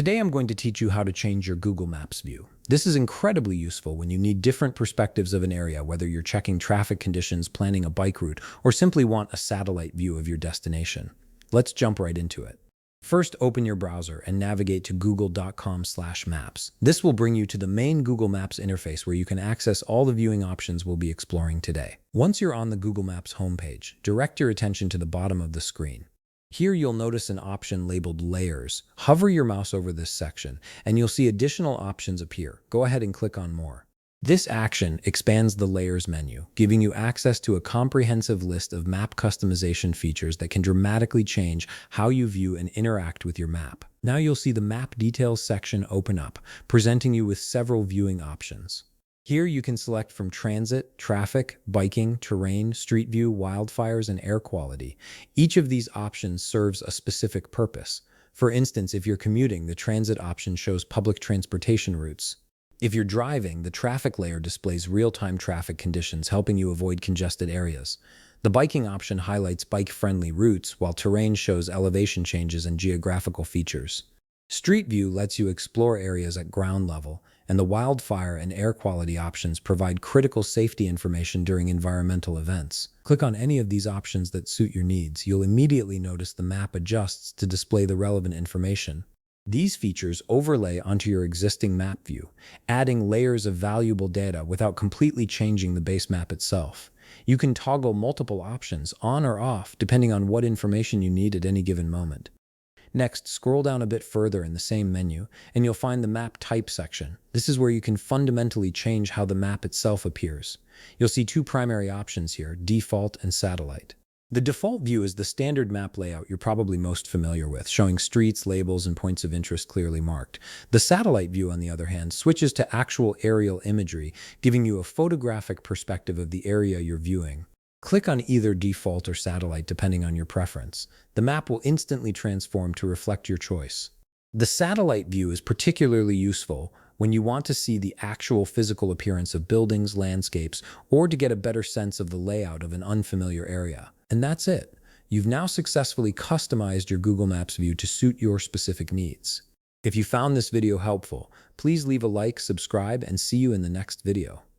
Today I'm going to teach you how to change your Google Maps view. This is incredibly useful when you need different perspectives of an area, whether you're checking traffic conditions, planning a bike route, or simply want a satellite view of your destination. Let's jump right into it. First, open your browser and navigate to google.com/maps. This will bring you to the main Google Maps interface where you can access all the viewing options we'll be exploring today. Once you're on the Google Maps homepage, direct your attention to the bottom of the screen. Here you'll notice an option labeled Layers. Hover your mouse over this section, and you'll see additional options appear. Go ahead and click on More. This action expands the Layers menu, giving you access to a comprehensive list of map customization features that can dramatically change how you view and interact with your map. Now you'll see the Map Details section open up, presenting you with several viewing options. Here you can select from transit, traffic, biking, terrain, street view, wildfires, and air quality. Each of these options serves a specific purpose. For instance, if you're commuting, the transit option shows public transportation routes. If you're driving, the traffic layer displays real-time traffic conditions, helping you avoid congested areas. The biking option highlights bike-friendly routes, while terrain shows elevation changes and geographical features. Street View lets you explore areas at ground level, and the wildfire and air quality options provide critical safety information during environmental events. Click on any of these options that suit your needs. You'll immediately notice the map adjusts to display the relevant information. These features overlay onto your existing map view, adding layers of valuable data without completely changing the base map itself. You can toggle multiple options on or off depending on what information you need at any given moment. Next, scroll down a bit further in the same menu, and you'll find the Map Type section. This is where you can fundamentally change how the map itself appears. You'll see two primary options here, Default and Satellite. The default view is the standard map layout you're probably most familiar with, showing streets, labels, and points of interest clearly marked. The Satellite view, on the other hand, switches to actual aerial imagery, giving you a photographic perspective of the area you're viewing. Click on either Default or Satellite depending on your preference. The map will instantly transform to reflect your choice. The Satellite view is particularly useful when you want to see the actual physical appearance of buildings, landscapes, or to get a better sense of the layout of an unfamiliar area. And that's it. You've now successfully customized your Google Maps view to suit your specific needs. If you found this video helpful, please leave a like, subscribe, and see you in the next video.